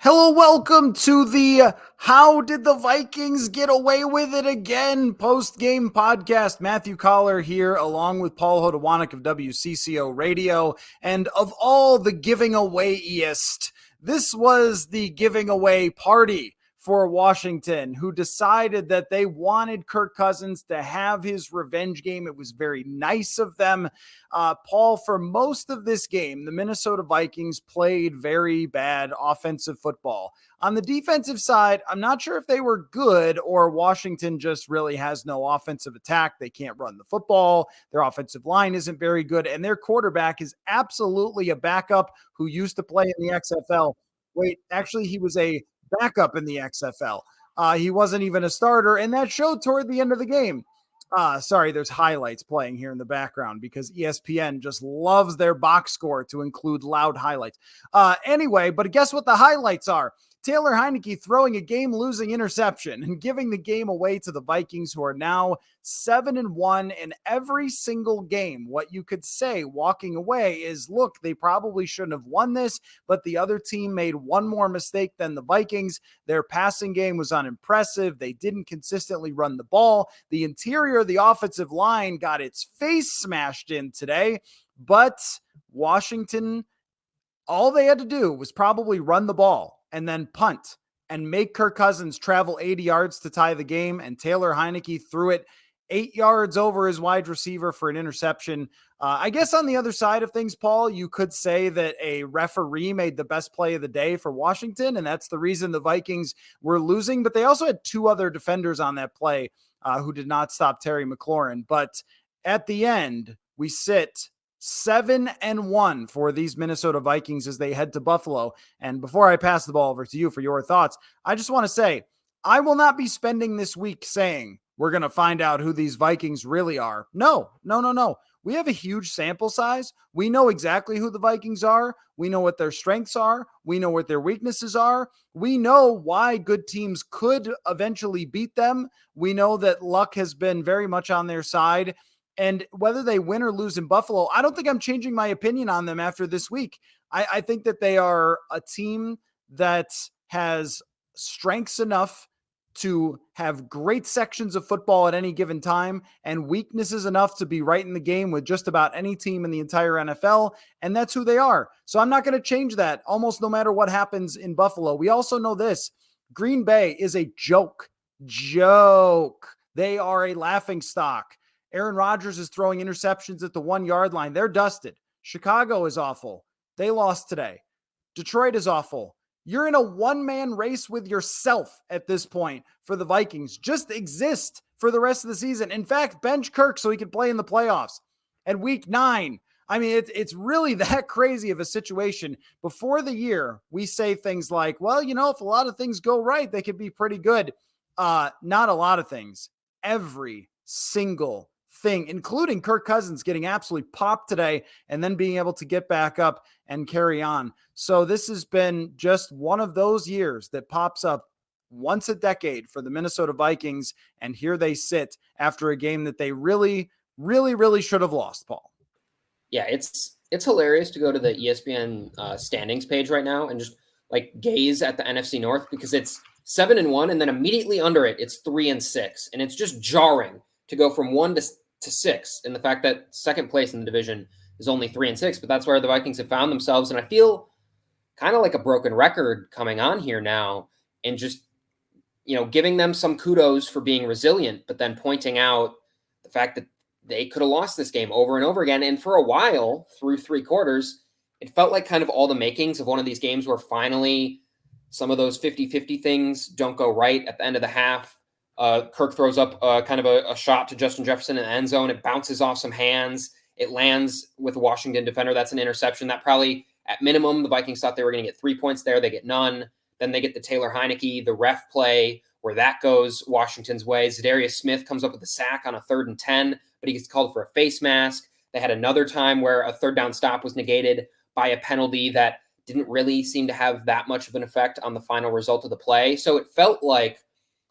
Hello, welcome to the How Did the Vikings Get Away with It Again post-game podcast. Matthew Coller here, along with Paul Hodowanic of WCCO Radio, and of all the giving away-iest, this was the giving away party for Washington, who decided that they wanted Kirk Cousins to have his revenge game. It was very nice of them. Paul, for most of this game, the Minnesota Vikings played very bad offensive football. On the defensive side, I'm not sure if they were good or Washington just really has no offensive attack. They can't run the football. Their offensive line isn't very good. And their quarterback is absolutely a backup who used to play in the XFL. Wait, actually, he was a backup in the XFL. He wasn't even a starter, and that showed toward the end of the game. Sorry, there's highlights playing here in the background because ESPN just loves their box score to include loud highlights. Anyway, but guess what the highlights are? Taylor Heinicke throwing a game-losing interception and giving the game away to the Vikings, who are now 7-1 in every single game. What you could say walking away is, look, they probably shouldn't have won this, but the other team made one more mistake than the Vikings. Their passing game was unimpressive. They didn't consistently run the ball. The interior of the offensive line got its face smashed in today, but Washington, all they had to do was probably run the ball and then punt and make Kirk Cousins travel 80 yards to tie the game. And Taylor Heinicke threw it 8 yards over his wide receiver for an interception. I guess on the other side of things, Paul, you could say that a referee made the best play of the day for Washington, and that's the reason the Vikings were losing. But they also had two other defenders on that play who did not stop Terry McLaurin. But at the end, we sit 7-1 for these Minnesota Vikings as they head to Buffalo. And before I pass the ball over to you for your thoughts, I just want to say, I will not be spending this week saying we're going to find out who these Vikings really are. No. We have a huge sample size. We know exactly who the Vikings are. We know what their strengths are. We know what their weaknesses are. We know why good teams could eventually beat them. We know that luck has been very much on their side. And whether they win or lose in Buffalo, I don't think I'm changing my opinion on them after this week. I think that they are a team that has strengths enough to have great sections of football at any given time and weaknesses enough to be right in the game with just about any team in the entire NFL. And that's who they are. So I'm not going to change that almost no matter what happens in Buffalo. We also know this: Green Bay is a joke. They are a laughing stock. Aaron Rodgers is throwing interceptions at the 1 yard line. They're dusted. Chicago is awful. They lost today. Detroit is awful. You're in a one-man race with yourself at this point for the Vikings. Just exist for the rest of the season. In fact, bench Kirk so he can play in the playoffs. And week 9, I mean, it's really that crazy of a situation. Before the year, we say things like, well, if a lot of things go right, they could be pretty good. Not a lot of things. Every single thing, including Kirk Cousins getting absolutely popped today and then being able to get back up and carry on. So this has been just one of those years that pops up once a decade for the Minnesota Vikings. And here they sit after a game that they really, really, really should have lost, Paul. Yeah, it's hilarious to go to the ESPN standings page right now and just gaze at the NFC North, because it's 7-1, and then immediately under it, it's 3-6. And it's just jarring to go from 1 to 6, and the fact that second place in the division is only 3-6, but that's where the Vikings have found themselves. And I feel kind of like a broken record coming on here now, and just, giving them some kudos for being resilient, but then pointing out the fact that they could have lost this game over and over again. And for a while, through 3 quarters, it felt like kind of all the makings of one of these games where finally some of those 50-50 things don't go right at the end of the half. Kirk throws up kind of a shot to Justin Jefferson in the end zone. It bounces off some hands. It lands with a Washington defender. That's an interception. That probably, at minimum, the Vikings thought they were going to get 3 points there. They get none. Then they get the Taylor Heinicke, the ref play, where that goes Washington's way. Za'Darius Smith comes up with a sack on a 3rd and 10, but he gets called for a face mask. They had another time where a 3rd down stop was negated by a penalty that didn't really seem to have that much of an effect on the final result of the play. So it felt like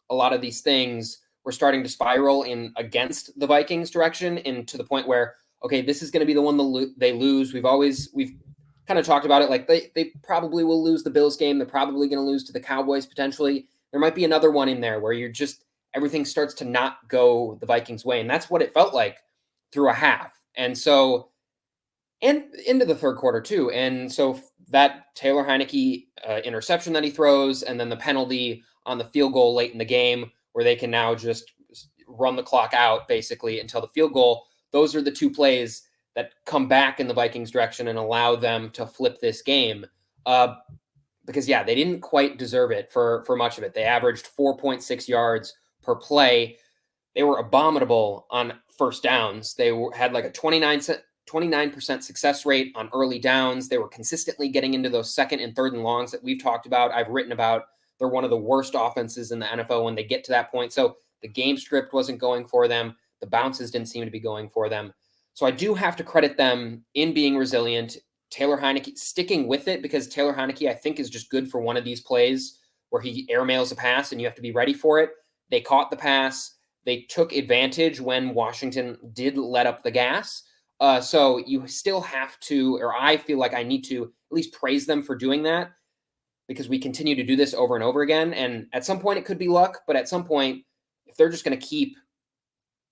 a lot of these things were starting to spiral in against the Vikings direction, and to the point where, okay, this is going to be the one they lose. We've kind of talked about it. Like they probably will lose the Bills game. They're probably going to lose to the Cowboys potentially. There might be another one in there where you're just everything starts to not go the Vikings way. And that's what it felt like through a half. And so, and into the third quarter too. And so that Taylor Heinicke interception that he throws, and then the penalty on the field goal late in the game where they can now just run the clock out basically until the field goal. Those are the two plays that come back in the Vikings direction and allow them to flip this game. Because yeah, they didn't quite deserve it for much of it. They averaged 4.6 yards per play. They were abominable on first downs. They had like a 29% success rate on early downs. They were consistently getting into those second and third and longs that we've talked about. I've written about. They're one of the worst offenses in the NFL when they get to that point. So the game script wasn't going for them. The bounces didn't seem to be going for them. So I do have to credit them in being resilient. Taylor Heinicke sticking with it, because Taylor Heinicke, I think, is just good for one of these plays where he airmails a pass and you have to be ready for it. They caught the pass. They took advantage when Washington did let up the gas. So you still have to, or I feel like I need to at least praise them for doing that, because we continue to do this over and over again. And at some point it could be luck, but at some point, if they're just going to keep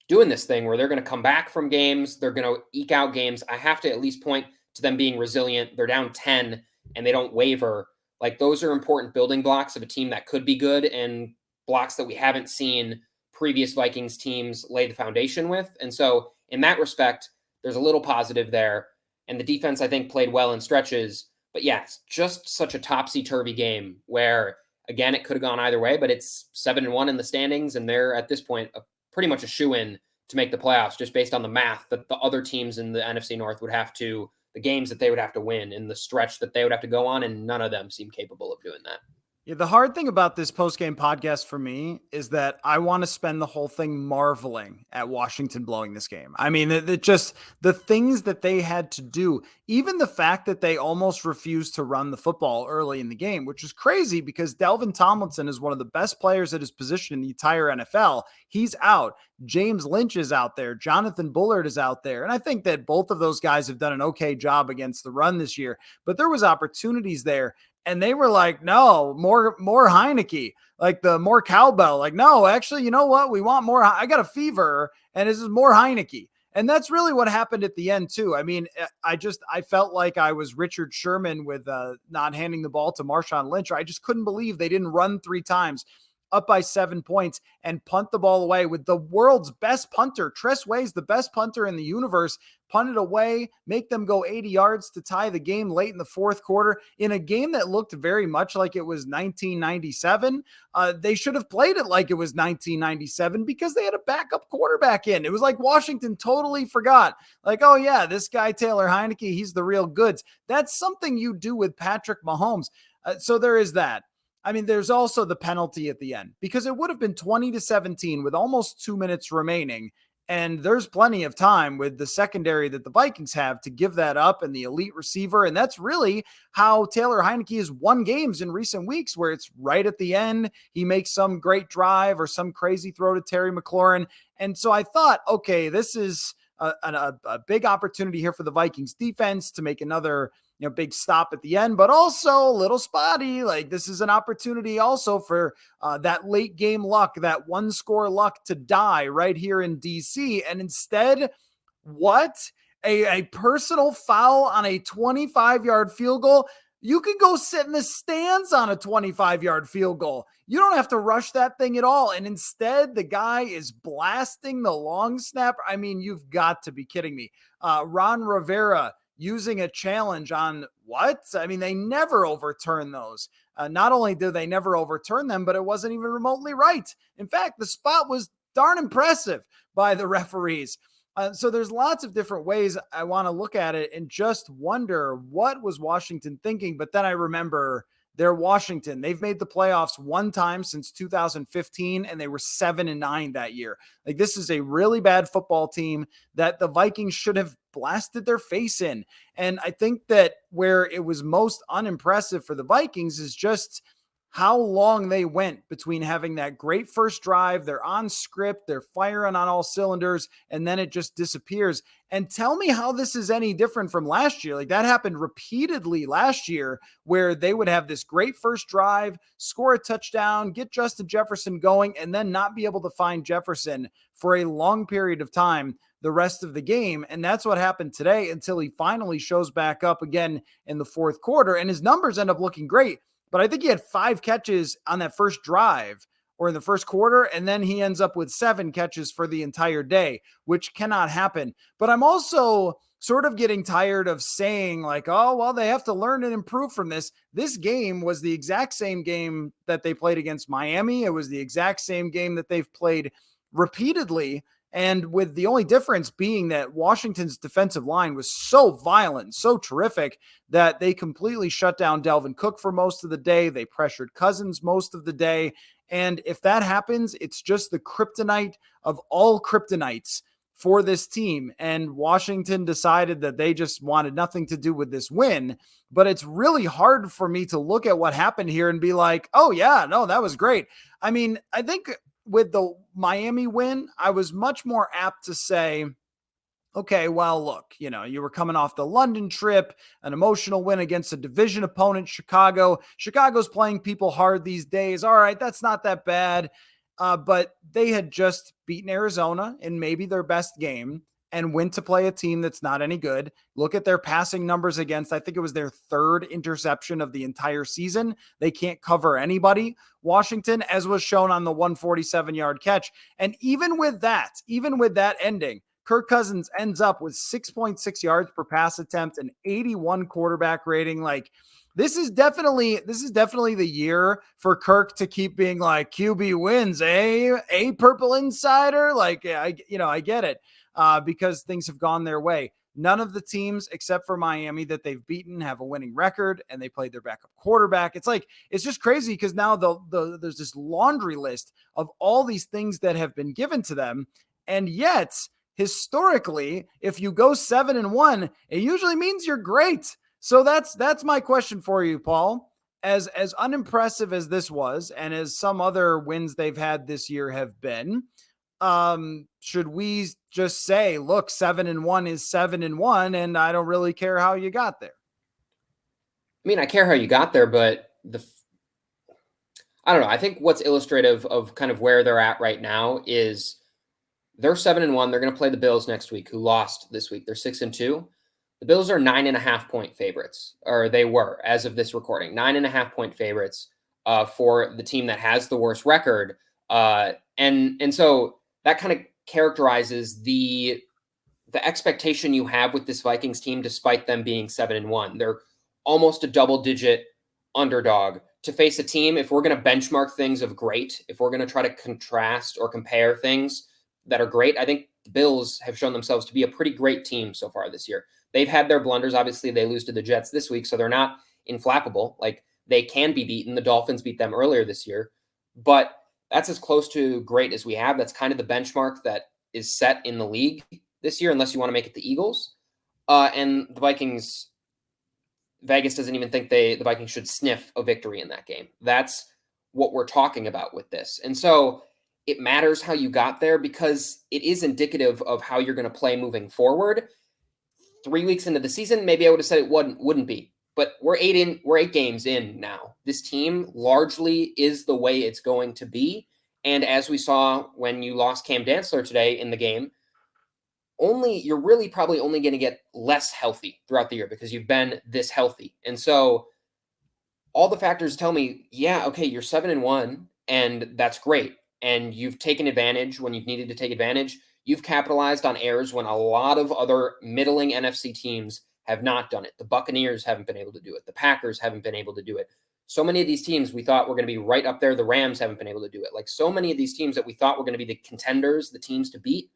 doing this thing where they're going to come back from games, they're going to eke out games, I have to at least point to them being resilient. They're down 10 and they don't waver. Like, those are important building blocks of a team that could be good, and blocks that we haven't seen previous Vikings teams lay the foundation with. And so in that respect, there's a little positive there. And the defense, I think, played well in stretches. But yes, just such a topsy-turvy game where, again, it could have gone either way, but it's 7-1 in the standings, and they're at this point pretty much a shoo-in to make the playoffs, just based on the math that the other teams in the NFC North would have to, the games that they would have to win in the stretch that they would have to go on, and none of them seem capable of doing that. Yeah, the hard thing about this post-game podcast for me is that I want to spend the whole thing marveling at Washington blowing this game. I mean, it just the things that they had to do, even the fact that they almost refused to run the football early in the game, which is crazy because Delvin Tomlinson is one of the best players at his position in the entire NFL. He's out. James Lynch is out there. Jonathan Bullard is out there. And I think that both of those guys have done an okay job against the run this year, but there was opportunities there. And they were like, no, more Heinicke, like the more cowbell. Like, no, actually, you know what? We want more. I got a fever, and this is more Heinicke. And that's really what happened at the end, too. I mean, I felt like I was Richard Sherman with not handing the ball to Marshawn Lynch. I just couldn't believe they didn't run 3 times up by 7 points and punt the ball away with the world's best punter. Tress Way's the best punter in the universe. Punt it away, make them go 80 yards to tie the game late in the fourth quarter in a game that looked very much like it was 1997. They should have played it like it was 1997 because they had a backup quarterback in. It was like Washington totally forgot. Like, oh yeah, this guy, Taylor Heinicke, he's the real goods. That's something you do with Patrick Mahomes. So there is that. I mean, there's also the penalty at the end, because it would have been 20-17 with almost 2 minutes remaining. And there's plenty of time with the secondary that the Vikings have to give that up, and the elite receiver. And that's really how Taylor Heinicke has won games in recent weeks, where it's right at the end. He makes some great drive or some crazy throw to Terry McLaurin. And so I thought, okay, this is a big opportunity here for the Vikings defense to make another big stop at the end, but also a little spotty. Like, this is an opportunity also for that late game luck, that 1-score luck to die right here in DC. And instead, what? A personal foul on a 25-yard field goal. You can go sit in the stands on a 25-yard field goal. You don't have to rush that thing at all. And instead, the guy is blasting the long snap. I mean, you've got to be kidding me. Ron Rivera using a challenge on what? I mean, they never overturn those. Not only do they never overturn them, but it wasn't even remotely right. In fact, the spot was darn impressive by the referees. So there's lots of different ways I want to look at it and just wonder, what was Washington thinking? But then I remember they're Washington. They've made the playoffs one time since 2015, and they were 7-9 that year. Like, this is a really bad football team that the Vikings should have blasted their face in. And I think that where it was most unimpressive for the Vikings is just how long they went between having that great first drive, they're on script, they're firing on all cylinders, and then it just disappears. And tell me how this is any different from last year. Like that happened repeatedly last year where they would have this great first drive, score a touchdown, get Justin Jefferson going, and then not be able to find Jefferson for a long period of time the rest of the game. And that's what happened today until he finally shows back up again in the fourth quarter. And his numbers end up looking great. But I think he had 5 catches on that first drive or in the first quarter, and then he ends up with 7 catches for the entire day, which cannot happen. But I'm also sort of getting tired of saying like, oh, well, they have to learn and improve from this. This game was the exact same game that they played against Miami. It was the exact same game that they've played repeatedly. And with the only difference being that Washington's defensive line was so violent, so terrific that they completely shut down Dalvin Cook for most of the day. They pressured Cousins most of the day. And if that happens, it's just the kryptonite of all kryptonites for this team. And Washington decided that they just wanted nothing to do with this win. But it's really hard for me to look at what happened here and be like, oh, yeah, no, that was great. I mean, I think with the Miami win, I was much more apt to say, okay, well, look, you were coming off the London trip, an emotional win against a division opponent, Chicago. Chicago's playing people hard these days. All right, that's not that bad. But they had just beaten Arizona in maybe their best game and went to play a team that's not any good. Look at their passing numbers against, I think it was their 3rd interception of the entire season. They can't cover anybody, Washington, as was shown on the 147-yard catch. And even with that ending, Kirk Cousins ends up with 6.6 yards per pass attempt and 81 quarterback rating. Like, this is definitely the year for Kirk to keep being like, QB wins, a Purple Insider. Like, I get it. Because things have gone their way. None of the teams except for Miami that they've beaten have a winning record, and they played their backup quarterback. It's just crazy because now there's this laundry list of all these things that have been given to them. And yet, historically, if you go 7-1, it usually means you're great. So that's my question for you, Paul. As unimpressive as this was, and as some other wins they've had this year have been, should we just say, look, 7-1 is 7-1, and I don't really care how you got there? I mean, I care how you got there, but I don't know. I think what's illustrative of kind of where they're at right now is they're 7-1. They're going to play the Bills next week, who lost this week. They're 6-2. The Bills are 9.5-point favorites, or they were as of this recording, 9.5-point favorites for the team that has the worst record. And so that kind of characterizes the expectation you have with this Vikings team, despite them being 7-1. They're almost a double-digit underdog to face a team. If we're going to benchmark things of great, if we're going to try to contrast or compare things that are great, I think the Bills have shown themselves to be a pretty great team so far this year. They've had their blunders. Obviously, they lose to the Jets this week, so they're not inflappable. Like, they can be beaten. The Dolphins beat them earlier this year, but that's as close to great as we have. That's kind of the benchmark that is set in the league this year, unless you want to make it the Eagles. And the Vikings, Vegas doesn't even think the Vikings should sniff a victory in that game. That's what we're talking about with this. And so it matters how you got there because it is indicative of how you're going to play moving forward. 3 weeks into the season, maybe I would have said it wouldn't be. But we're 8 games in now. This team largely is the way it's going to be. And as we saw when you lost Cam Dantzler today in the game, you're really probably only going to get less healthy throughout the year because you've been this healthy. And so all the factors tell me, yeah, okay, you're 7-1, and that's great. And you've taken advantage when you've needed to take advantage. You've capitalized on errors when a lot of other middling NFC teams have not done it. The Buccaneers haven't been able to do it. The Packers haven't been able to do it. So many of these teams we thought were going to be right up there. The Rams haven't been able to do it. Like, so many of these teams that we thought were going to be the contenders, the teams to beat,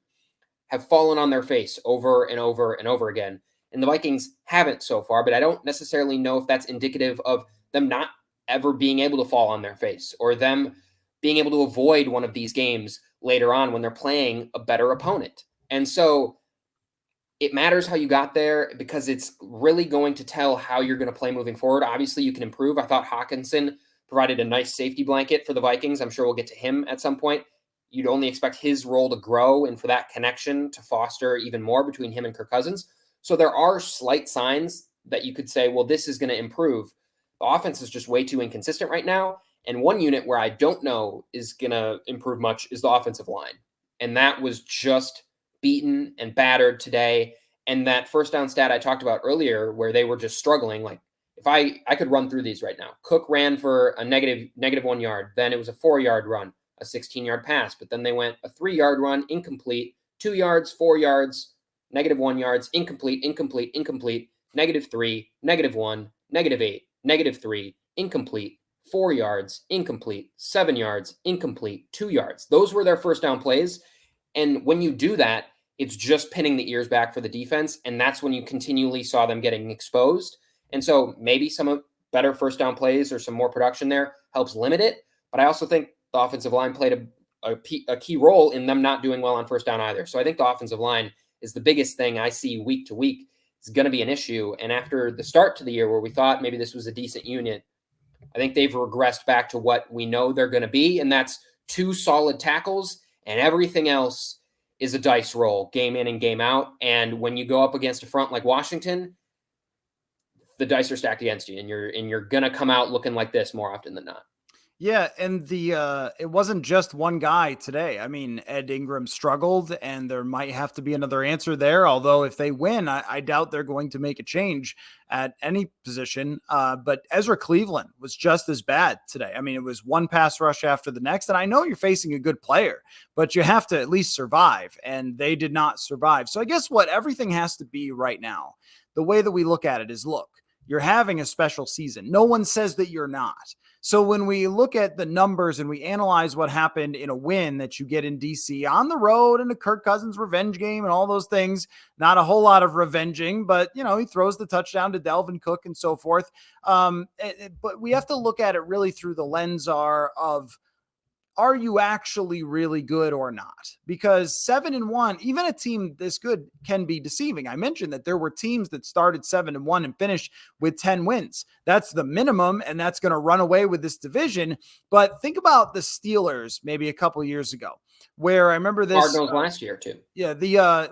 have fallen on their face over and over and over again. And the Vikings haven't so far, but I don't necessarily know if that's indicative of them not ever being able to fall on their face or them being able to avoid one of these games later on when they're playing a better opponent. And so it matters how you got there because it's really going to tell how you're going to play moving forward. Obviously, you can improve. I thought Hawkinson provided a nice safety blanket for the Vikings. I'm sure we'll get to him at some point. You'd only expect his role to grow and for that connection to foster even more between him and Kirk Cousins. So there are slight signs that you could say, well, this is going to improve. The offense is just way too inconsistent right now. And one unit where I don't know is going to improve much is the offensive line. And that was just beaten and battered today. And that first down stat I talked about earlier, where they were just struggling, like if I could run through these right now. Cook ran for a negative 1 yard. Then it was a 4-yard run, a 16-yard pass. But then they went a 3-yard run, incomplete, 2 yards, 4 yards, negative 1 yards, incomplete, incomplete, incomplete, -3, -1, -8, -3, incomplete, 4 yards, incomplete, 7 yards, incomplete, 2 yards. Those were their first down plays. And when you do that, it's just pinning the ears back for the defense. And that's when you continually saw them getting exposed. And so maybe some better first down plays or some more production there helps limit it. But I also think the offensive line played a key role in them not doing well on first down either. So I think the offensive line is the biggest thing I see week to week. It's going to be an issue. And after the start to the year where we thought maybe this was a decent unit, I think they've regressed back to what we know they're going to be. And that's 2 solid tackles, and everything else is a dice roll, game in and game out. And when you go up against a front like Washington, the dice are stacked against you, and you're going to come out looking like this more often than not. Yeah, and it wasn't just one guy today. I mean, Ed Ingram struggled, and there might have to be another answer there. Although if they win, I doubt they're going to make a change at any position. But Ezra Cleveland was just as bad today. I mean, it was one pass rush after the next. And I know you're facing a good player, but you have to at least survive, and they did not survive. So I guess what everything has to be right now, the way that we look at it is, look, you're having a special season. No one says that you're not. So when we look at the numbers and we analyze what happened in a win that you get in DC on the road in a Kirk Cousins revenge game and all those things, not a whole lot of revenging, but he throws the touchdown to Dalvin Cook and so forth. But we have to look at it really through the lens of, are you actually really good or not? Because 7-1, even a team this good can be deceiving. I mentioned that there were teams that started 7-1 and finished with 10 wins. That's the minimum, and that's going to run away with this division. But think about the Steelers maybe a couple years ago, where I remember this Cardinals last year too. Yeah,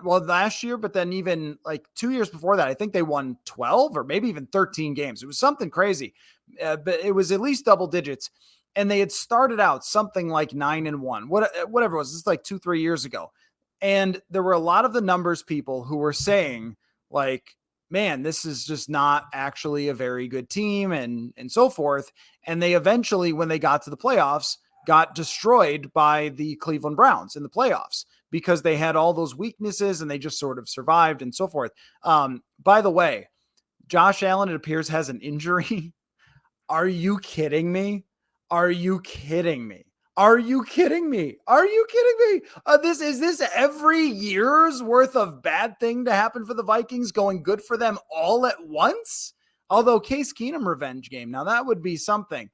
last year, but then even like 2 years before that, I think they won 12 or maybe even 13 games. It was something crazy, but it was at least double digits. And they had started out something like 9-1, whatever it was. This is like 2-3 years ago. And there were a lot of the numbers people who were saying, like, man, this is just not actually a very good team and so forth. And they eventually, when they got to the playoffs, got destroyed by the Cleveland Browns in the playoffs because they had all those weaknesses and they just sort of survived and so forth. By the way, Josh Allen, it appears, has an injury. Are you kidding me? Are you kidding me? Are you kidding me? Are you kidding me? Is this every year's worth of bad thing to happen for the Vikings going good for them all at once? Although Case Keenum revenge game, now that would be something.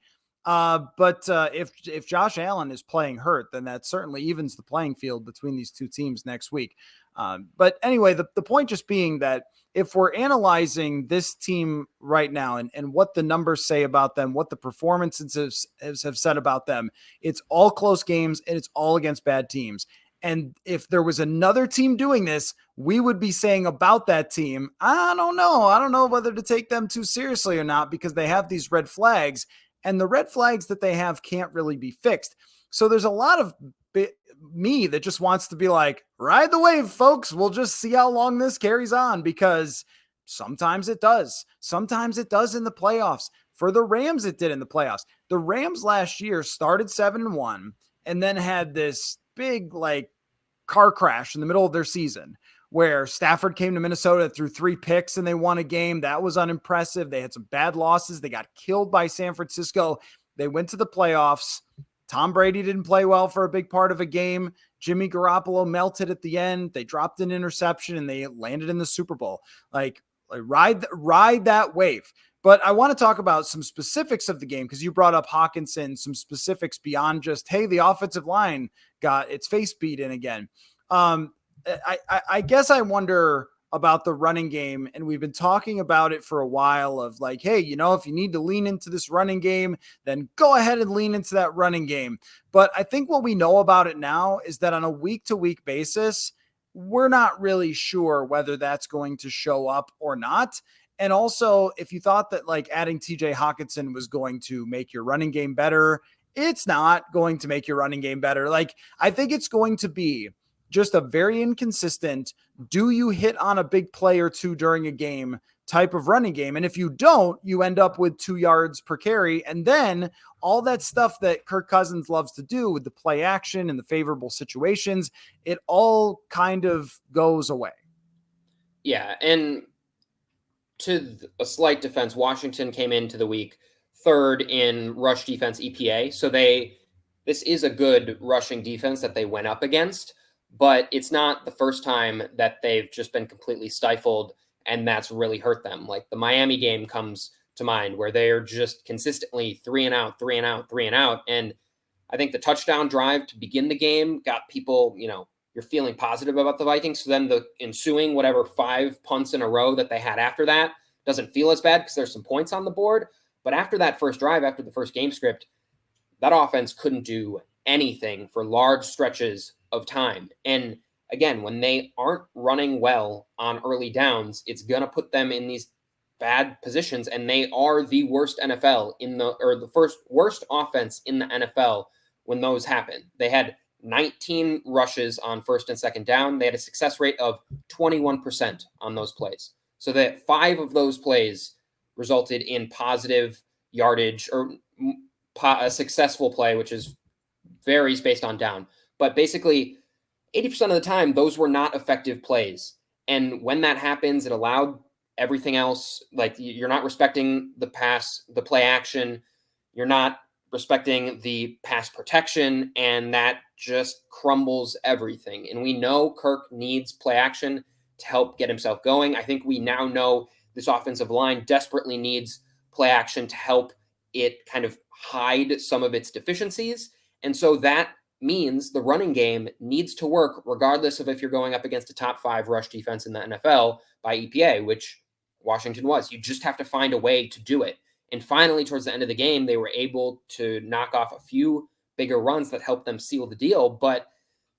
But if Josh Allen is playing hurt, then that certainly evens the playing field between these two teams next week. But anyway, the point just being that if we're analyzing this team right now and what the numbers say about them, what the performances have said about them, it's all close games and it's all against bad teams. And if there was another team doing this, we would be saying about that team, I don't know. I don't know whether to take them too seriously or not, because they have these red flags, and the red flags that they have can't really be fixed. So there's a lot of me that just wants to be like, ride the wave, folks. We'll just see how long this carries on, because sometimes it does. Sometimes it does in the playoffs. For the Rams, it did in the playoffs. The Rams last year started 7-1 and then had this big car crash in the middle of their season where Stafford came to Minnesota, threw 3 picks and they won a game. That was unimpressive. They had some bad losses. They got killed by San Francisco. They went to the playoffs. Tom Brady didn't play well for a big part of a game. Jimmy Garoppolo melted at the end. They dropped an interception and they landed in the Super Bowl. Ride that wave. But I want to talk about some specifics of the game, because you brought up Hawkinson, some specifics beyond just, hey, the offensive line got its face beat in again. I guess I wonder about the running game, and we've been talking about it for a while of like, hey, if you need to lean into this running game, then go ahead and lean into that running game. But I think what we know about it now is that on a week-to-week basis, we're not really sure whether that's going to show up or not. And also, if you thought that like adding TJ Hawkinson was going to make your running game better, it's not going to make your running game better. Like, I think it's going to be just a very inconsistent, do you hit on a big play or two during a game type of running game. And if you don't, you end up with 2 yards per carry. And then all that stuff that Kirk Cousins loves to do with the play action and the favorable situations, it all kind of goes away. Yeah. And to a slight defense, Washington came into the week 3rd in rush defense EPA. So this is a good rushing defense that they went up against, but it's not the first time that they've just been completely stifled and that's really hurt them. Like the Miami game comes to mind where they're just consistently 3 and out, 3 and out, 3 and out. And I think the touchdown drive to begin the game got people, you're feeling positive about the Vikings. So then the ensuing 5 punts in a row that they had after that doesn't feel as bad because there's some points on the board. But after that first drive, after the first game script, that offense couldn't do anything for large stretches of time. And again, when they aren't running well on early downs, it's going to put them in these bad positions. And they are the worst the first worst offense in the NFL when those happen. They had 19 rushes on first and second down. They had a success rate of 21% on those plays. So that 5 of those plays resulted in positive yardage or a successful play, which varies based on down. But basically, 80% of the time, those were not effective plays. And when that happens, it allowed everything else. Like you're not respecting the play action. You're not respecting the pass protection, and that just crumbles everything. And we know Kirk needs play action to help get himself going. I think we now know this offensive line desperately needs play action to help it kind of hide some of its deficiencies. And so that means the running game needs to work regardless of if you're going up against a top 5 rush defense in the NFL by EPA, which Washington was. You just have to find a way to do it. And finally, towards the end of the game, they were able to knock off a few bigger runs that helped them seal the deal. But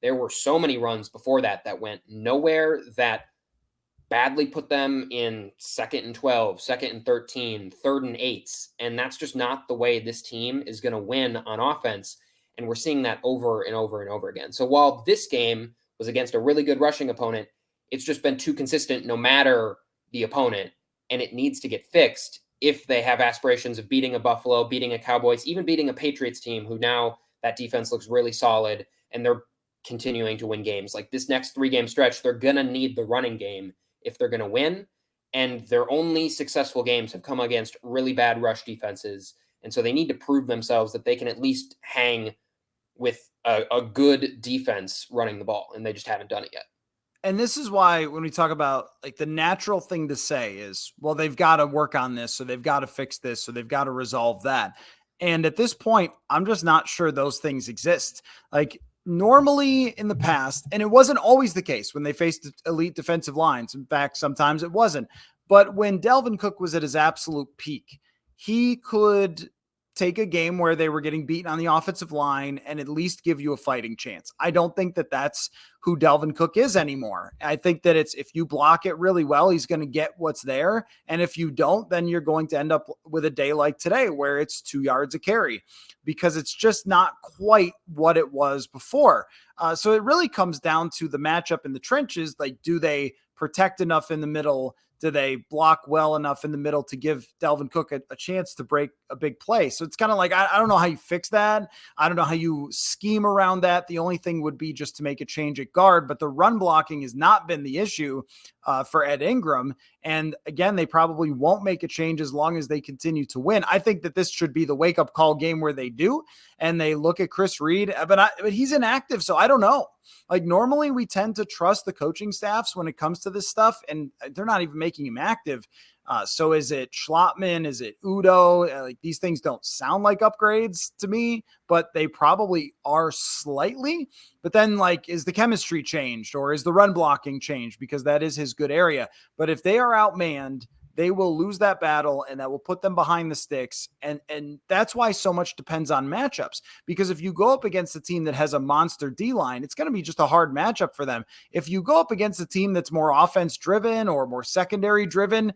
there were so many runs before that went nowhere, that badly put them in 2nd and 12, 2nd and 13, 3rd and 8s. And that's just not the way this team is going to win on offense. And we're seeing that over and over and over again. So while this game was against a really good rushing opponent, it's just been too consistent no matter the opponent. And it needs to get fixed if they have aspirations of beating a Buffalo, beating a Cowboys, even beating a Patriots team who now that defense looks really solid and they're continuing to win games. Like this next 3-game stretch, they're going to need the running game if they're going to win. And their only successful games have come against really bad rush defenses. And so they need to prove themselves that they can at least hang with a good defense running the ball. And they just haven't done it yet. And this is why when we talk about like the natural thing to say is, well, they've got to work on this. So they've got to fix this. So they've got to resolve that. And at this point, I'm just not sure those things exist. Like normally in the past, and it wasn't always the case when they faced elite defensive lines. In fact, sometimes it wasn't. But when Dalvin Cook was at his absolute peak, he could take a game where they were getting beaten on the offensive line and at least give you a fighting chance. I don't think that that's who Dalvin Cook is anymore. I think that it's, if you block it really well, he's going to get what's there. And if you don't, then you're going to end up with a day like today where it's 2 yards a carry, because it's just not quite what it was before. So it really comes down to the matchup in the trenches. Like, do they protect enough in the middle? Do they block well enough in the middle to give Dalvin Cook a chance to break a big play? So it's kind of like, I don't know how you fix that. I don't know how you scheme around that. The only thing would be just to make a change at guard, but the run blocking has not been the issue for Ed Ingram. And again, they probably won't make a change as long as they continue to win. I think that this should be the wake-up call game where they do, and they look at Chris Reed, but he's inactive, so I don't know. Like normally we tend to trust the coaching staffs when it comes to this stuff, and they're not even making making him active. So is it Schlottman? Is it Udo? Like, these things don't sound like upgrades to me, but they probably are slightly. But then, like, is the chemistry changed, or is the run blocking changed? Because that is his good area. But if they are outmanned, they will lose that battle, and that will put them behind the sticks. And that's why so much depends on matchups, because if you go up against a team that has a monster D-line, it's going to be just a hard matchup for them. If you go up against a team that's more offense driven or more secondary driven,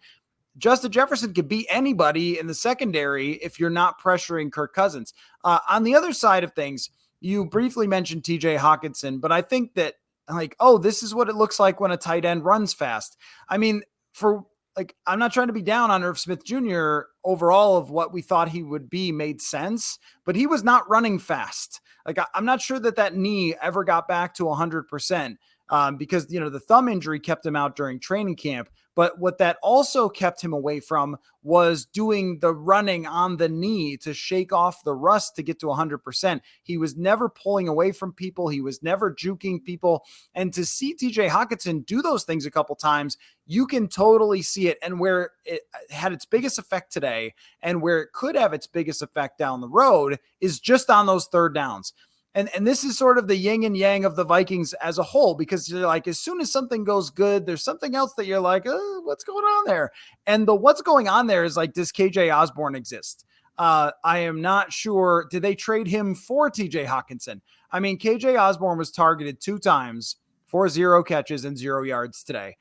Justin Jefferson could beat anybody in the secondary if you're not pressuring Kirk Cousins. On the other side of things, you briefly mentioned TJ Hawkinson, but I think that, like, oh, this is what it looks like when a tight end runs fast. I mean, I'm not trying to be down on Irv Smith Jr. Overall of what we thought he would be made sense, but he was not running fast. Like, I'm not sure that knee ever got back to 100%. Because, the thumb injury kept him out during training camp. But what that also kept him away from was doing the running on the knee to shake off the rust to get to 100%. He was never pulling away from people. He was never juking people. And to see TJ Hawkinson do those things a couple times, you can totally see it. And where it had its biggest effect today and where it could have its biggest effect down the road is just on those third downs. And this is sort of the yin and yang of the Vikings as a whole, because you're like, as soon as something goes good, there's something else that you're like, oh, what's going on there? And what's going on there is like, does KJ Osborne exist? I am not sure. Did they trade him for TJ Hawkinson? I mean, KJ Osborne was targeted 2 times for 0 catches and 0 yards today.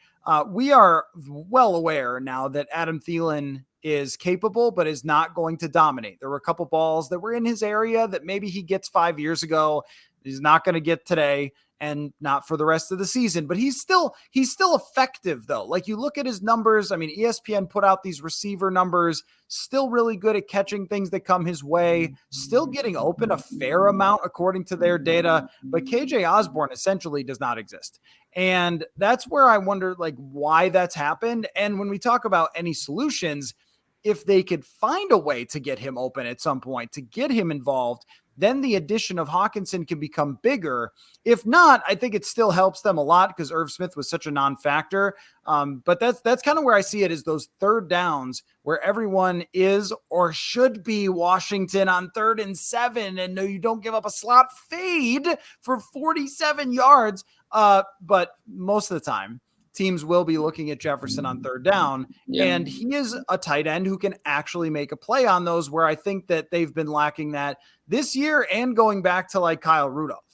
We are well aware now that Adam Thielen is capable, but is not going to dominate. There were a couple balls that were in his area that maybe he gets 5 years ago. He's not going to get today, and not for the rest of the season, but he's still effective though. Like, you look at his numbers. I mean, ESPN put out these receiver numbers, still really good at catching things that come his way, still getting open a fair amount according to their data, but KJ Osborne essentially does not exist. And that's where I wonder, like, why that's happened. And when we talk about any solutions, if they could find a way to get him open at some point, to get him involved, then the addition of Hawkinson can become bigger. If not, I think it still helps them a lot because Irv Smith was such a non-factor. But that's kind of where I see it, is those third downs where everyone is or should be Washington on 3rd and 7. And no, you don't give up a slot fade for 47 yards. But most of the time, teams will be looking at Jefferson on 3rd down, and he is a tight end who can actually make a play on those, where I think that they've been lacking that this year and going back to like Kyle Rudolph.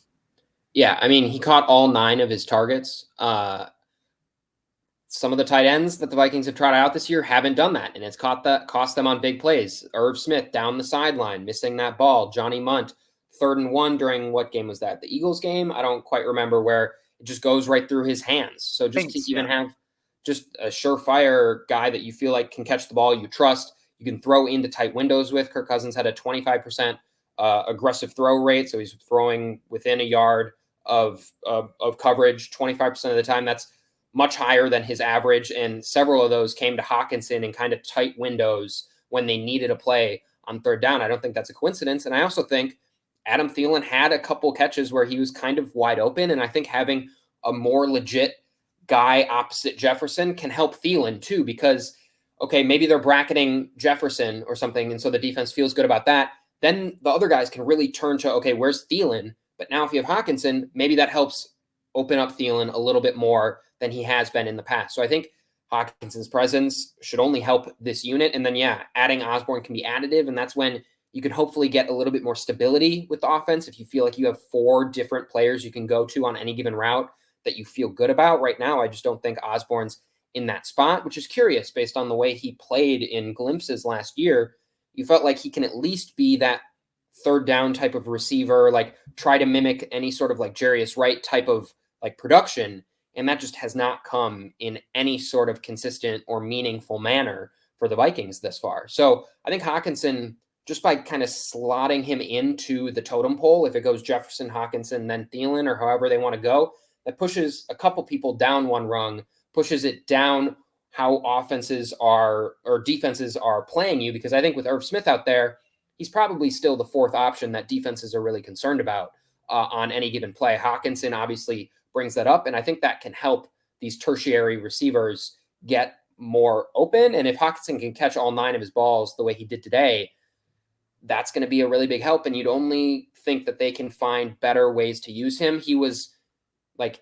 Yeah, I mean, he caught all 9 of his targets. Some of the tight ends that the Vikings have tried out this year haven't done that, and it's cost them on big plays. Irv Smith down the sideline, missing that ball. Johnny Munt, 3rd and 1 during what game was that? The Eagles game? I don't quite remember, where it just goes right through his hands. So just to even have just a surefire guy that you feel like can catch the ball, you trust, you can throw into tight windows with. Kirk Cousins had a 25% aggressive throw rate, so he's throwing within a yard of coverage 25% of the time. That's much higher than his average, and several of those came to Hawkinson in kind of tight windows when they needed a play on 3rd down. I don't think that's a coincidence, and I also think Adam Thielen had a couple catches where he was kind of wide open, and I think having a more legit guy opposite Jefferson can help Thielen too, because, okay, maybe they're bracketing Jefferson or something, and so the defense feels good about that. Then the other guys can really turn to, okay, where's Thielen? But now if you have Hawkinson, maybe that helps open up Thielen a little bit more than he has been in the past. So I think Hawkinson's presence should only help this unit. And then, adding Osborne can be additive, and that's when you can hopefully get a little bit more stability with the offense. If you feel like you have 4 different players you can go to on any given route that you feel good about. Right now, I just don't think Osborne's in that spot, which is curious based on the way he played in glimpses last year. You felt like he can at least be that 3rd down type of receiver, like try to mimic any sort of like Jarius Wright type of like production. And that just has not come in any sort of consistent or meaningful manner for the Vikings this far. So I think Hawkinson, just by kind of slotting him into the totem pole, if it goes Jefferson, Hawkinson, then Thielen, or however they want to go, that pushes a couple people down one rung, pushes it down how offenses are or defenses are playing you. Because I think with Irv Smith out there, he's probably still the 4th option that defenses are really concerned about on any given play. Hawkinson obviously brings that up, and I think that can help these tertiary receivers get more open. And if Hockenson can catch all 9 of his balls the way he did today, that's going to be a really big help. And you'd only think that they can find better ways to use him. He was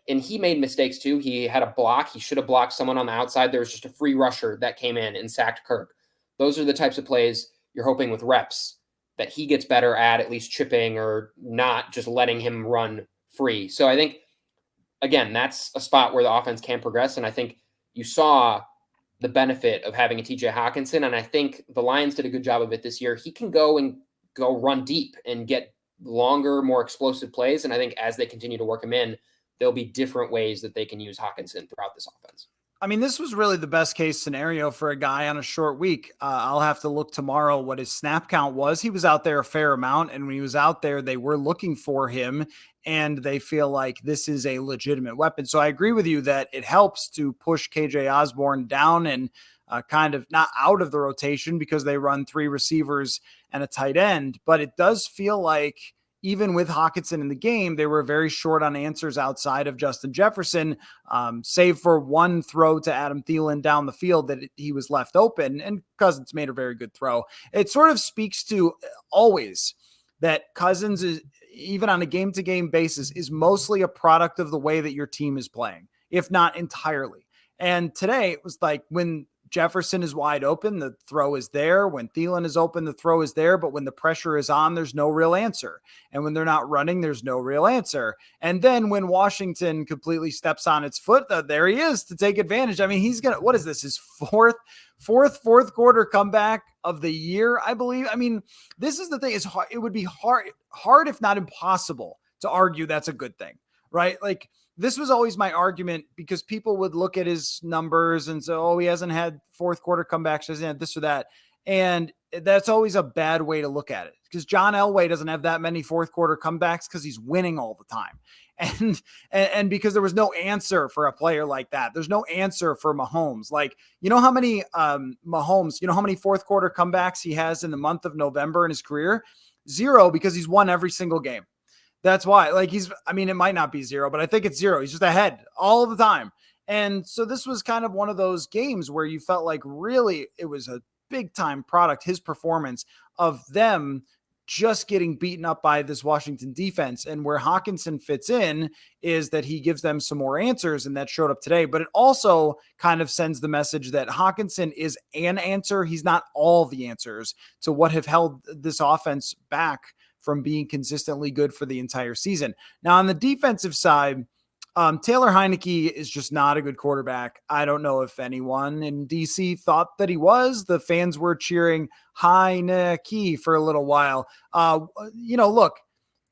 and he made mistakes too. He had a block. He should have blocked someone on the outside. There was just a free rusher that came in and sacked Kirk. Those are the types of plays you're hoping with reps that he gets better at least chipping or not just letting him run free. So I think, again, that's a spot where the offense can progress. And I think you saw the benefit of having a TJ Hockenson. And I think the Lions did a good job of it this year. He can go run deep and get longer, more explosive plays. And I think as they continue to work him in, there'll be different ways that they can use Hockenson throughout this offense. I mean, this was really the best case scenario for a guy on a short week. I'll have to look tomorrow what his snap count was. He was out there a fair amount, and when he was out there, they were looking for him, and they feel like this is a legitimate weapon. So I agree with you that it helps to push KJ Osborne down and kind of not out of the rotation because they run 3 receivers and a tight end, but it does feel like even with Hockenson in the game, they were very short on answers outside of Justin Jefferson, save for one throw to Adam Thielen down the field that he was left open, and Cousins made a very good throw. It sort of speaks to always that Cousins is, even on a game-to-game basis, is mostly a product of the way that your team is playing, if not entirely. And today it was like when Jefferson is wide open, the throw is there. When Thielen is open, the throw is there. But when the pressure is on, there's no real answer. And when they're not running, there's no real answer. And then when Washington completely steps on its foot, there he is to take advantage. I mean, he's going to, what is this? His fourth quarter comeback of the year, I believe. I mean, this is the thing. It would be hard, if not impossible, to argue that's a good thing, right? Like, this was always my argument because people would look at his numbers and say, oh, he hasn't had fourth quarter comebacks, hasn't had this or that. And that's always a bad way to look at it because John Elway doesn't have that many fourth quarter comebacks because he's winning all the time. And because there was no answer for a player like that. There's no answer for Mahomes. Like, you know how many Mahomes, you know how many fourth quarter comebacks he has in the month of November in his career? 0, because he's won every single game. That's why, like, it might not be 0, but I think it's 0. He's just ahead all the time. And so this was kind of one of those games where you felt like really it was a big time product, his performance of them just getting beaten up by this Washington defense. And where Hockenson fits in is that he gives them some more answers, and that showed up today. But it also kind of sends the message that Hockenson is an answer. He's not all the answers to what have held this offense back from being consistently good for the entire season. Now, on the defensive side, Taylor Heinicke is just not a good quarterback. I don't know if anyone in DC thought that he was. The fans were cheering Heinicke for a little while. Look,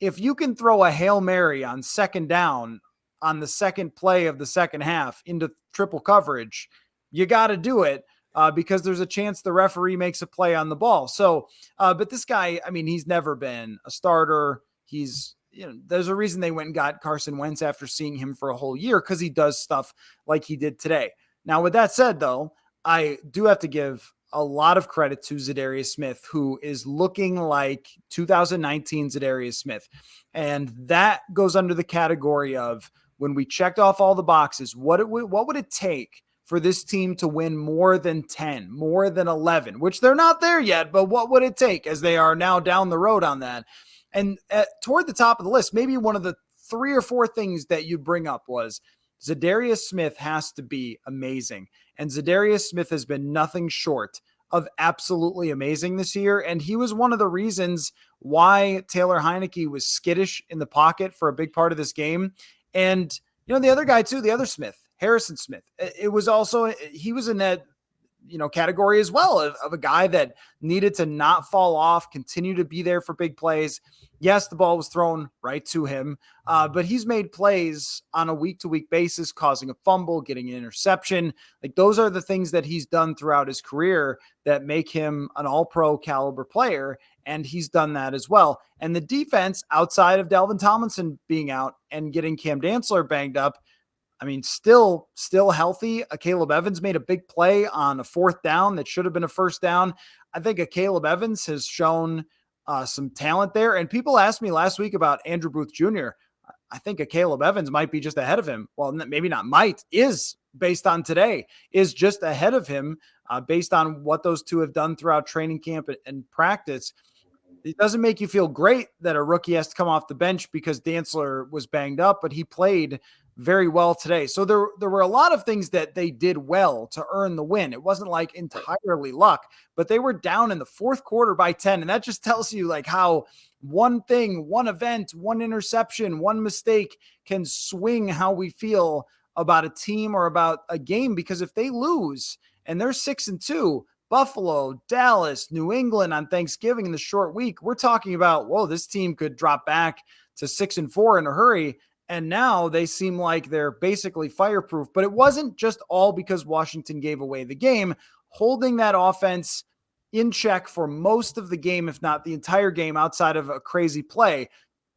if you can throw a Hail Mary on second down on the second play of the second half into triple coverage, you got to do it. Because there's a chance the referee makes a play on the ball. So, but this guy, I mean, he's never been a starter. There's a reason they went and got Carson Wentz after seeing him for a whole year because he does stuff like he did today. Now, with that said, though, I do have to give a lot of credit to Zadarius Smith, who is looking like 2019 Zadarius Smith. And that goes under the category of when we checked off all the boxes, what would it take for this team to win more than 10, more than 11, which they're not there yet, but what would it take as they are now down the road on that? And toward the top of the list, maybe one of the 3 or 4 things that you bring up was Zadarius Smith has to be amazing. And Zadarius Smith has been nothing short of absolutely amazing this year. And he was one of the reasons why Taylor Heinicke was skittish in the pocket for a big part of this game. And, the other guy too, the other Smith, Harrison Smith, it was also, he was in that, category as well of a guy that needed to not fall off, continue to be there for big plays. Yes, the ball was thrown right to him, but he's made plays on a week-to-week basis, causing a fumble, getting an interception. Like, those are the things that he's done throughout his career that make him an all-pro caliber player, and he's done that as well. And the defense, outside of Dalvin Tomlinson being out and getting Cam Dantzler banged up, I mean, still healthy. Caleb Evans made a big play on a 4th down that should have been a 1st down. I think Caleb Evans has shown some talent there. And people asked me last week about Andrew Booth Jr. I think a Caleb Evans might be just ahead of him. Well, maybe not might, is based on today, is just ahead of him based on what those two have done throughout training camp and practice. It doesn't make you feel great that a rookie has to come off the bench because Dantzler was banged up, but he played very well today. So there were a lot of things that they did well to earn the win. It wasn't like entirely luck, but they were down in the fourth quarter by 10. And that just tells you like how one thing, one event, one interception, one mistake can swing how we feel about a team or about a game. Because if they lose and they're 6-2, Buffalo, Dallas, New England on Thanksgiving in the short week, we're talking about, whoa, this team could drop back to 6-4 in a hurry. And now they seem like they're basically fireproof. But it wasn't just all because Washington gave away the game. Holding that offense in check for most of the game, if not the entire game, outside of a crazy play,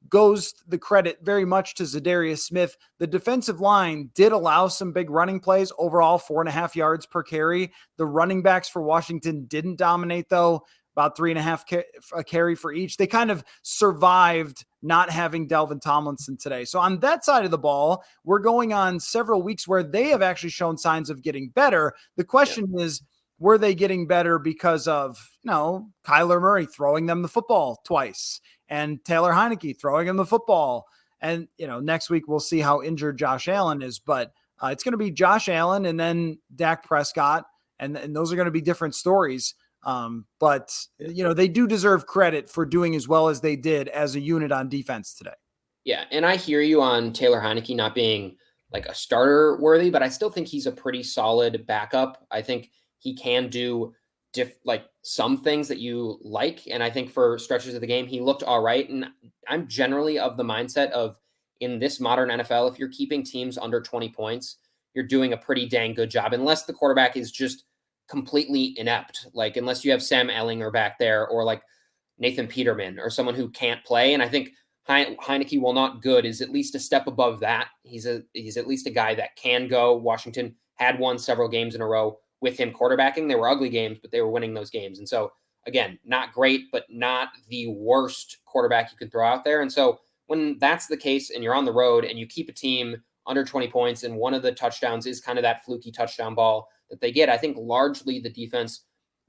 goes the credit very much to Zadarius Smith. The defensive line did allow some big running plays, overall 4.5 yards per carry. The running backs for Washington didn't dominate, though, about 3.5 a carry for each. They kind of survived not having Delvin Tomlinson today. So on that side of the ball, we're going on several weeks where they have actually shown signs of getting better. The question is, were they getting better because of, Kyler Murray throwing them the football twice and Taylor Heinicke throwing them the football? And, next week we'll see how injured Josh Allen is, but it's going to be Josh Allen and then Dak Prescott. And those are going to be different stories. But they do deserve credit for doing as well as they did as a unit on defense today. Yeah. And I hear you on Taylor Heinicke not being like a starter worthy, but I still think he's a pretty solid backup. I think he can do some things that you like. And I think for stretches of the game, he looked all right. And I'm generally of the mindset of, in this modern NFL, if you're keeping teams under 20 points, you're doing a pretty dang good job, unless the quarterback is just completely inept. Like, unless you have Sam Ellinger back there or like Nathan Peterman or someone who can't play. And I think Heinicke, while not good, is at least a step above that. He's at least a guy that can go. Washington had won several games in a row with him quarterbacking. They were ugly games, but they were winning those games. And so, again, not great, but not the worst quarterback you can throw out there. And so when that's the case and you're on the road and you keep a team under 20 points and one of the touchdowns is kind of that fluky touchdown ball that they get, I think largely the defense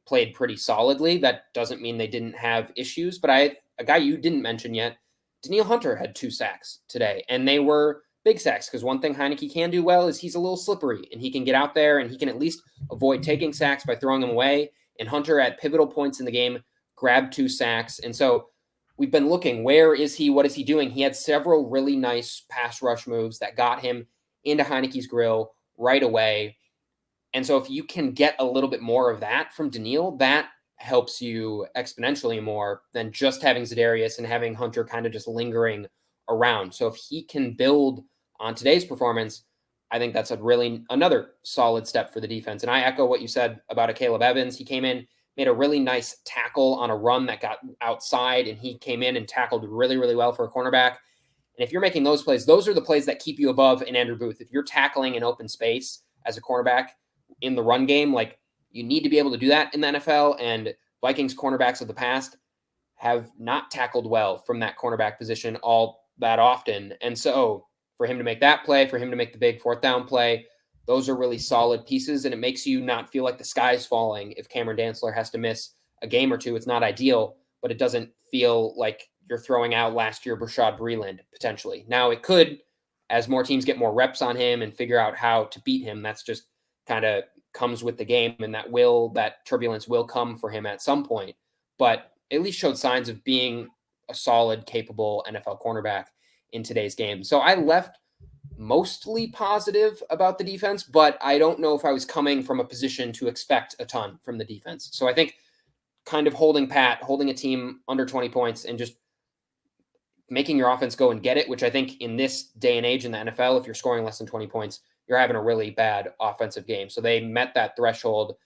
played pretty solidly. That doesn't mean they didn't have issues, but a guy you didn't mention yet, Danielle Hunter had 2 sacks today, and they were big sacks, because one thing Heinicke can do well is he's a little slippery, and he can get out there and he can at least avoid taking sacks by throwing them away. And Hunter, at pivotal points in the game, grabbed 2 sacks. And so we've been looking, where is he? What is he doing? He had several really nice pass rush moves that got him into Heinicke's grill right away. And so if you can get a little bit more of that from Danielle, that helps you exponentially more than just having Zadarius and having Hunter kind of just lingering around. So if he can build on today's performance, I think that's another solid step for the defense. And I echo what you said about a Caleb Evans. He came in, made a really nice tackle on a run that got outside, and he came in and tackled really, really well for a cornerback. And if you're making those plays, those are the plays that keep you above an Andrew Booth. If you're tackling in open space as a cornerback in the run game, like, you need to be able to do that in the NFL. And Vikings cornerbacks of the past have not tackled well from that cornerback position all that often. And so for him to make that play, for him to make the big 4th down play, those are really solid pieces. And it makes you not feel like the sky's falling if Cameron Dantzler has to miss a game or two. It's not ideal, but it doesn't feel like you're throwing out last year Brashad Breeland potentially. Now it could, as more teams get more reps on him and figure out how to beat him. That's just kind of comes with the game, and that turbulence will come for him at some point. But at least showed signs of being a solid, capable NFL cornerback in today's game. So I left mostly positive about the defense, but I don't know if I was coming from a position to expect a ton from the defense. So I think kind of holding a team under 20 points and just making your offense go and get it, which I think in this day and age in the NFL, if you're scoring less than 20 points, you're having a really bad offensive game. So they met that threshold.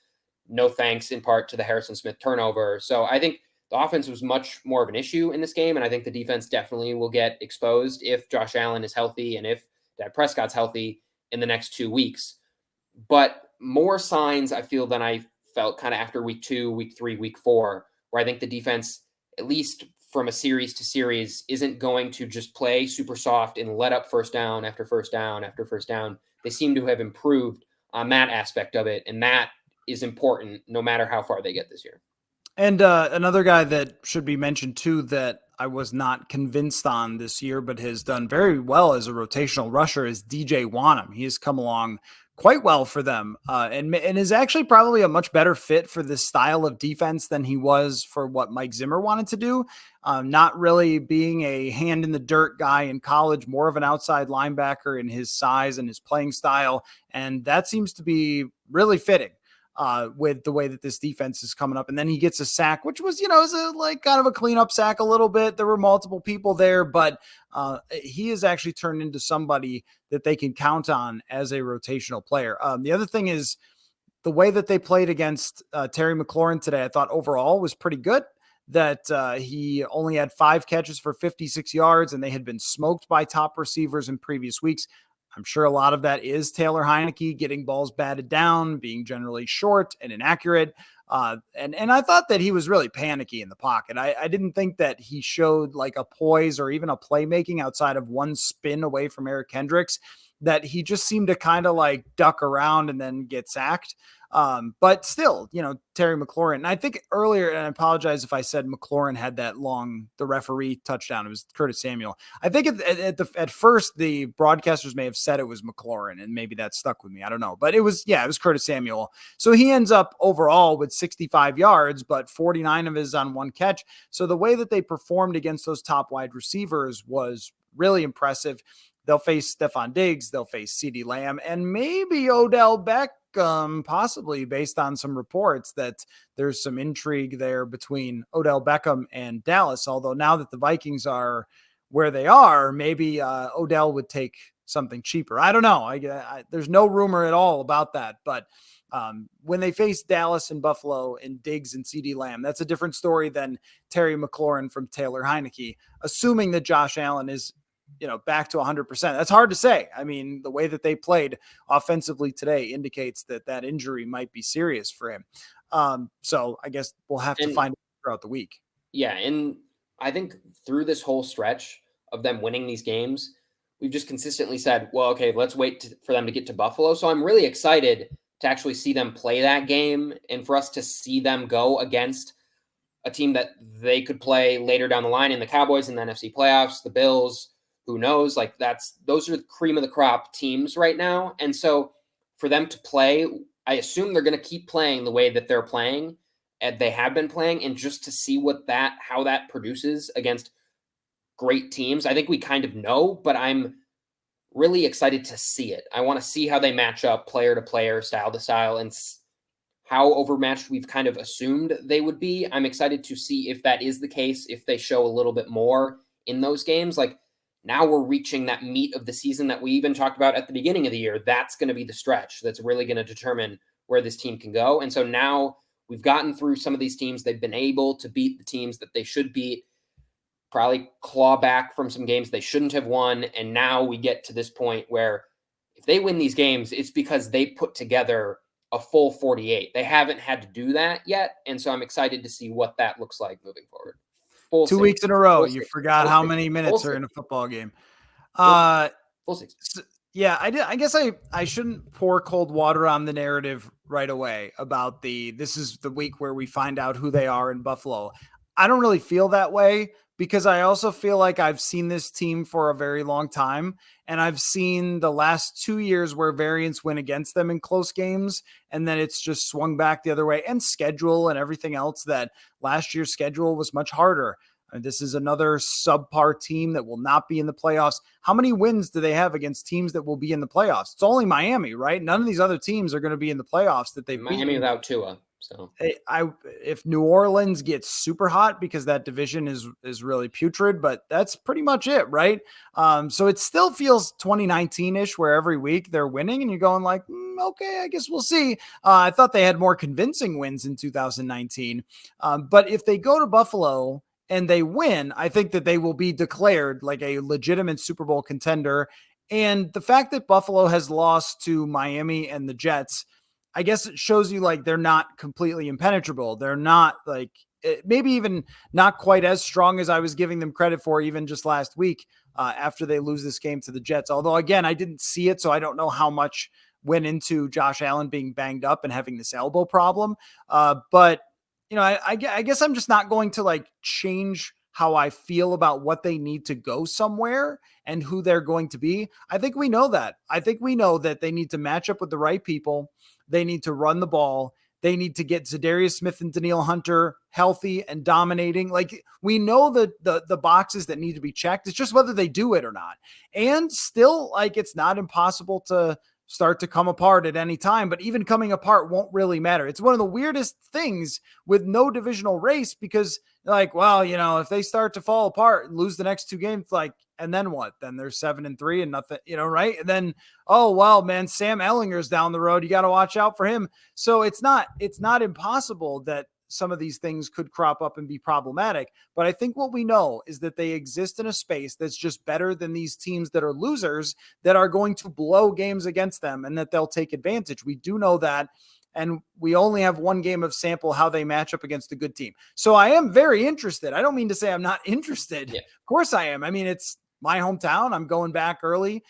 No thanks in part to the Harrison Smith turnover. So I think the offense was much more of an issue in this game, and I think the defense definitely will get exposed if Josh Allen is healthy and if Dak Prescott's healthy in the next 2 weeks. But more signs, I feel, than I felt kind of after week 2, week 3, week 4, where I think the defense, at least from a series to series isn't going to just play super soft and let up first down after first down after first down. They seem to have improved on that aspect of it, and that is important no matter how far they get this year. And another guy that should be mentioned too that I was not convinced on this year, but has done very well as a rotational rusher is DJ Wanham. He has come along quite well for them, and is actually probably a much better fit for this style of defense than he was for what Mike Zimmer wanted to do. Not really being a hand in the dirt guy in college, more of an outside linebacker in his size and his playing style, and that seems to be really fitting with the way that this defense is coming up. And then he gets a sack, which was, is like kind of a cleanup sack a little bit. There were multiple people there, but he has actually turned into somebody that they can count on as a rotational player. The other thing is the way that they played against Terry McLaurin today, I thought overall was pretty good. That he only had 5 catches for 56 yards, and they had been smoked by top receivers in previous weeks. I'm sure a lot of that is Taylor Heinicke getting balls batted down, being generally short and inaccurate. And I thought that he was really panicky in the pocket. I didn't think that he showed like a poise or even a playmaking outside of one spin away from Eric Kendricks, that he just seemed to kind of like duck around and then get sacked. But still, Terry McLaurin, and I think earlier, and I apologize if I said McLaurin had that the referee touchdown. It was Curtis Samuel. I think at first the broadcasters may have said it was McLaurin, and maybe that stuck with me. I don't know, but it was Curtis Samuel. So he ends up overall with 65 yards, but 49 of his on one catch. So the way that they performed against those top wide receivers was really impressive. They'll face Stephon Diggs, they'll face CeeDee Lamb, and maybe Odell Beckham, possibly based on some reports that there's some intrigue there between Odell Beckham and Dallas. Although now that the Vikings are where they are, maybe Odell would take something cheaper. I don't know. There's no rumor at all about that. But when they face Dallas and Buffalo and Diggs and CeeDee Lamb, that's a different story than Terry McLaurin from Taylor Heinicke, assuming that Josh Allen is back to 100%. That's hard to say. I mean, the way that they played offensively today indicates that injury might be serious for him. So I guess we'll have to find out throughout the week. Yeah. And I think through this whole stretch of them winning these games, we've just consistently said, well, okay, let's wait for them to get to Buffalo. So I'm really excited to actually see them play that game and for us to see them go against a team that they could play later down the line in the Cowboys in the NFC playoffs, the Bills. Who knows? Like those are the cream of the crop teams right now. And so for them to play, I assume they're going to keep playing the way that they're playing and they have been playing. And just to see how that produces against great teams, I think we kind of know, but I'm really excited to see it. I want to see how they match up player to player, style to style, and how overmatched we've kind of assumed they would be. I'm excited to see if that is the case, if they show a little bit more in those games. Like, now we're reaching that meat of the season that we even talked about at the beginning of the year. That's going to be the stretch that's really going to determine where this team can go. And so now we've gotten through some of these teams. They've been able to beat the teams that they should beat, probably claw back from some games they shouldn't have won. And now we get to this point where if they win these games, it's because they put together a full 48. They haven't had to do that yet. And so I'm excited to see what that looks like moving forward. 2 weeks in a row. You forgot how many minutes are in a football game. Full 6. Yeah, I did. I guess I shouldn't pour cold water on the narrative right away about this is the week where we find out who they are in Buffalo. I don't really feel that way because I also feel like I've seen this team for a very long time. And I've seen the last 2 years where variants went against them in close games. And then it's just swung back the other way, and schedule and everything else, that last year's schedule was much harder. This is another subpar team that will not be in the playoffs. How many wins do they have against teams that will be in the playoffs? It's only Miami, right? None of these other teams are going to be in the playoffs that they've Miami beaten. Without Tua. So if New Orleans gets super hot, because that division is really putrid, but that's pretty much it, right? So it still feels 2019-ish, where every week they're winning and you're going like, okay, I guess we'll see. I thought they had more convincing wins in 2019. But if they go to Buffalo and they win, I think that they will be declared like a legitimate Super Bowl contender. And the fact that Buffalo has lost to Miami and the Jets, I guess it shows you like they're not completely impenetrable. They're not like maybe even not quite as strong as I was giving them credit for even just last week after they lose this game to the Jets. Although, again, I didn't see it, so I don't know how much went into Josh Allen being banged up and having this elbow problem. But, I guess I'm just not going to like change how I feel about what they need to go somewhere and who they're going to be. I think we know that. I think we know that they need to match up with the right people. They need to run the ball. They need to get Zadarius Smith and Danielle Hunter healthy and dominating. Like, we know the boxes that need to be checked. It's just whether they do it or not. And still, like, it's not impossible to start to come apart at any time, but even coming apart won't really matter. It's one of the weirdest things with no divisional race, because like, well, if they start to fall apart and lose the next two games, like, and then what? Then they're 7-3 and nothing, right? And then, oh, well, man, Sam Ellinger's down the road. You got to watch out for him. So it's not impossible that some of these things could crop up and be problematic. But I think what we know is that they exist in a space that's just better than these teams that are losers, that are going to blow games against them and that they'll take advantage. We do know that. And we only have one game of sample how they match up against a good team. So I am very interested. I don't mean to say I'm not interested. Yeah. Of course I am. I mean, it's my hometown. I'm going back early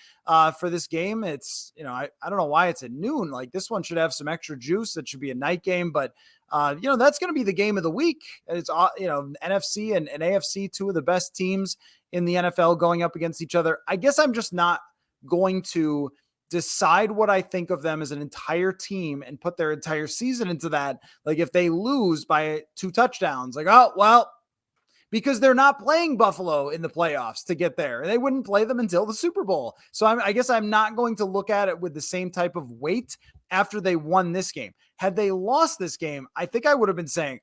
for this game. It's, I don't know why it's at noon. Like, this one should have some extra juice. It should be a night game, but that's going to be the game of the week. It's, NFC and AFC, two of the best teams in the NFL going up against each other. I guess I'm just not going to decide what I think of them as an entire team and put their entire season into that. Like, if they lose by 2 touchdowns, like, oh, well, because they're not playing Buffalo in the playoffs to get there. They wouldn't play them until the Super Bowl. So I guess I'm not going to look at it with the same type of weight after they won this game. Had they lost this game, I think I would have been saying,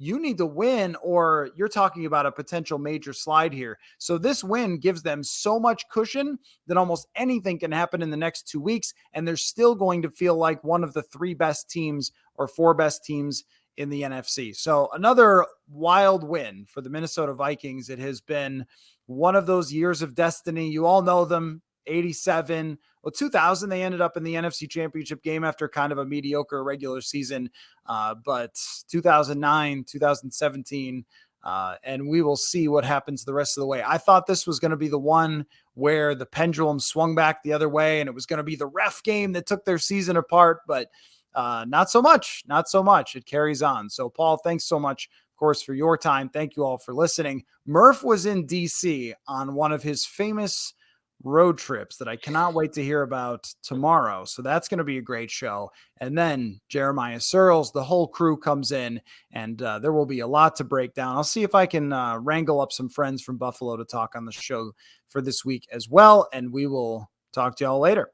you need to win, or you're talking about a potential major slide here. So this win gives them so much cushion that almost anything can happen in the next 2 weeks, and they're still going to feel like one of the 3 best teams or 4 best teams in the NFC. So another wild win for the Minnesota Vikings. It has been one of those years of destiny. You all know them. 87, 2000, they ended up in the NFC Championship game after kind of a mediocre regular season. But 2009, 2017, and we will see what happens the rest of the way. I thought this was going to be the one where the pendulum swung back the other way, and it was going to be the ref game that took their season apart, but not so much. It carries on. So, Paul, thanks so much, of course, for your time. Thank you all for listening. Murph was in DC on one of his famous road trips that I cannot wait to hear about tomorrow. So that's going to be a great show. And then Jeremiah Searles, the whole crew comes in, and there will be a lot to break down. I'll see if I can wrangle up some friends from Buffalo to talk on the show for this week as well. And we will talk to y'all later.